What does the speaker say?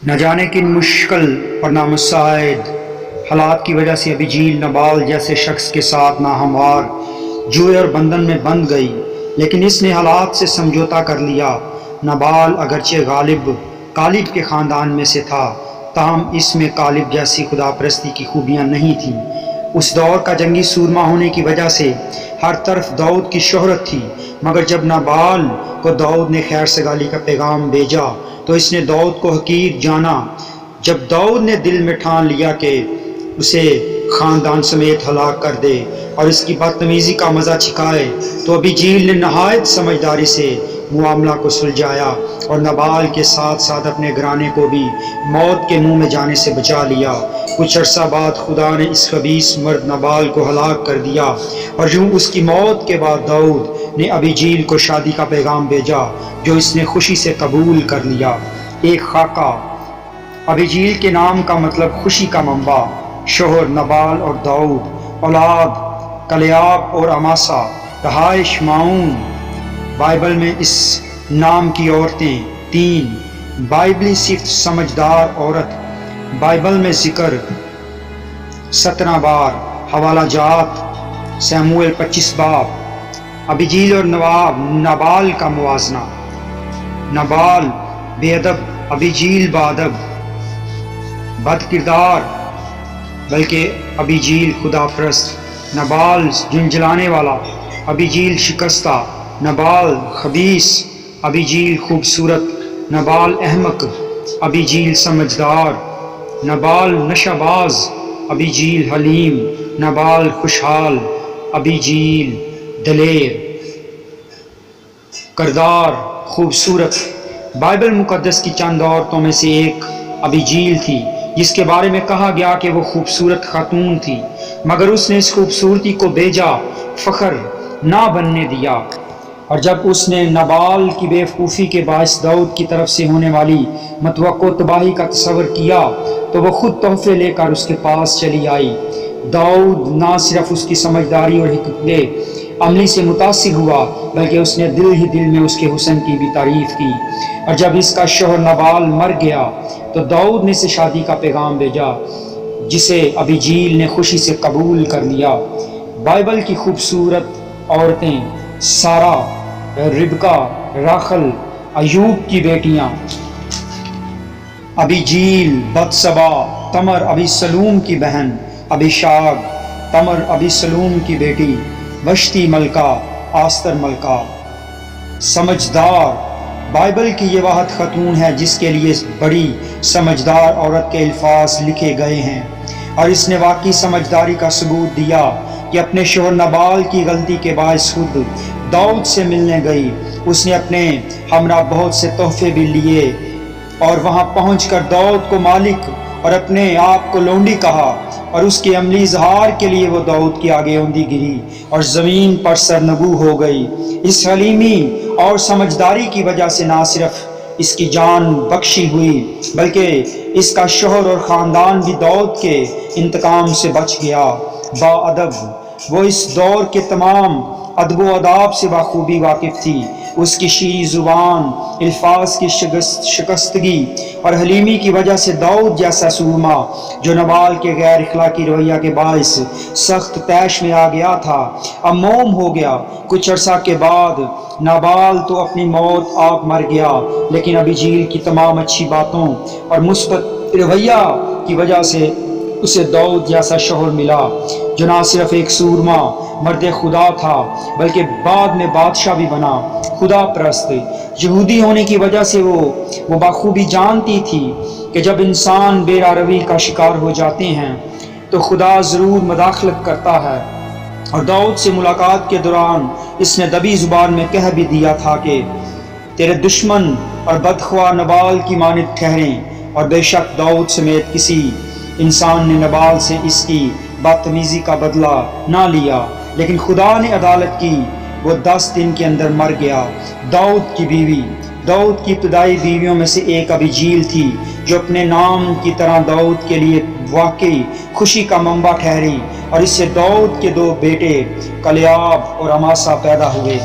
نہ جانے کن مشکل اور نامساعد حالات کی وجہ سے ابیجیل نبال جیسے شخص کے ساتھ ناہموار جوئے اور بندھن میں بندھ گئی، لیکن اس نے حالات سے سمجھوتا کر لیا۔ نبال اگرچہ کالب کے خاندان میں سے تھا، تاہم اس میں کالب جیسی خدا پرستی کی خوبیاں نہیں تھیں۔ اس دور کا جنگی سورما ہونے کی وجہ سے ہر طرف داؤد کی شہرت تھی، مگر جب نبال کو داؤد نے خیر سگالی کا پیغام بھیجا تو اس نے داؤد کو حقیر جانا۔ جب داؤد نے دل میں ٹھان لیا کہ اسے خاندان سمیت ہلاک کر دے اور اس کی بدتمیزی کا مزہ چکھائے، تو ابیجیل نے نہایت سمجھداری سے معاملہ کو سلجھایا اور نبال کے ساتھ ساتھ اپنے گھرانے کو بھی موت کے منہ میں جانے سے بچا لیا۔ کچھ عرصہ بعد خدا نے اس خبیث مرد نبال کو ہلاک کر دیا، اور یوں اس کی موت کے بعد داؤد نے ابیجیل کو شادی کا پیغام بھیجا، جو اس نے خوشی سے قبول کر لیا۔ ایک خاکہ ابیجیل کے نام کا مطلب خوشی کا منبع۔ شوہر نبال اور داؤد، اولاد کلیاب اور اماسا، رہائش معون۔ بائبل میں اس نام کی عورتیں 3 بائبلی صفت سمجھدار عورت بائبل میں ذکر 17 بار۔ حوالہ جات سیموئیل 25 باب۔ ابیجیل اور نبال کا موازنہ۔ نبال بے ادب، ابیجیل باادب، بد کردار، بلکہ ابیجیل خدا پرست۔ نبال جھنجھلانے والا، ابیجیل شکستہ۔ نبال خبیث، ابیجیل خوبصورت۔ نبال احمق، ابیجیل سمجھدار۔ نبال نشہ باز، ابیجیل حلیم۔ نبال خوشحال، ابیجیل دلیر۔ کردار خوبصورت۔ بائبل مقدس کی چند عورتوں میں سے ایک ابیجیل تھی، جس کے بارے میں کہا گیا کہ وہ خوبصورت خاتون تھی، مگر اس نے اس خوبصورتی کو بھیجا فخر نہ بننے دیا۔ اور جب اس نے نبال کی بے وقوفی کے باعث داؤد کی طرف سے ہونے والی متوقع تباہی کا تصور کیا تو وہ خود تحفے لے کر اس کے پاس چلی آئی۔ داؤد نہ صرف اس کی سمجھداری اور حکمت عملی سے متاثر ہوا، بلکہ اس نے دل ہی دل میں اس کے حسن کی بھی تعریف کی۔ اور جب اس کا شوہر نبال مر گیا تو داؤد نے اسے شادی کا پیغام بھیجا، جسے ابیجیل نے خوشی سے قبول کر لیا۔ بائبل کی خوبصورت عورتیں سارہ، ربکا، راخل، ایوب کی بیٹیاں، ابیجیل، بتسبا، تمر ابیسلوم کی بہن، ابیشاگ، تمر ابیسلوم کی بیٹی، وشتی ملکہ، آستر ملکہ۔ سمجھدار۔ بائبل کی یہ واحد خاتون ہے جس کے لیے بڑی سمجھدار عورت کے الفاظ لکھے گئے ہیں، اور اس نے واقعی سمجھداری کا ثبوت دیا کہ اپنے شوہر نبال کی غلطی کے باعث خود داؤد سے ملنے گئی۔ اس نے اپنے ہمراہ بہت سے تحفے بھی لیے اور وہاں پہنچ کر داؤد کو مالک اور اپنے آپ کو لونڈی کہا، اور اس کے عملی اظہار کے لیے وہ داؤد کی آگے اوندھی گری اور زمین پر سرنگو ہو گئی۔ اس حلیمی اور سمجھداری کی وجہ سے نہ صرف اس کی جان بخشی ہوئی، بلکہ اس کا شوہر اور خاندان بھی داؤد کے انتقام سے بچ گیا۔ با ادب۔ وہ اس دور کے تمام ادب و آداب سے بخوبی واقف تھی۔ اس کی شیریں زبان، الفاظ کی شکستگی اور حلیمی کی وجہ سے داؤد جیسا سورما، جو نبال کے غیر اخلاقی رویہ کے باعث سخت طیش میں آ گیا تھا، اب موم ہو گیا۔ کچھ عرصہ کے بعد نبال تو اپنی موت آپ مر گیا، لیکن ابیجیل کی تمام اچھی باتوں اور مثبت رویہ کی وجہ سے اسے داؤد جیسا شوہر ملا، جو نہ صرف ایک سورما مرد خدا تھا بلکہ بعد میں بادشاہ بھی بنا۔ خدا پرست یہودی ہونے کی وجہ سے وہ بخوبی جانتی تھی کہ جب انسان بے روی کا شکار ہو جاتے ہیں تو خدا ضرور مداخلت کرتا ہے، اور داؤد سے ملاقات کے دوران اس نے دبی زبان میں کہہ بھی دیا تھا کہ تیرے دشمن اور بدخواہ نبال کی مانند ٹھہریں، اور بے شک داؤد سمیت کسی انسان نے نبال سے اس کی بدتمیزی کا بدلہ نہ لیا، لیکن خدا نے عدالت کی۔ وہ 10 دن کے اندر مر گیا۔ داؤد کی بیوی۔ داؤد کی ابتدائی بیویوں میں سے ایک ابیجیل تھی، جو اپنے نام کی طرح داؤد کے لیے واقعی خوشی کا منبع ٹھہری، اور اس سے داؤد کے 2 بیٹے کلیاب اور اماسا پیدا ہوئے۔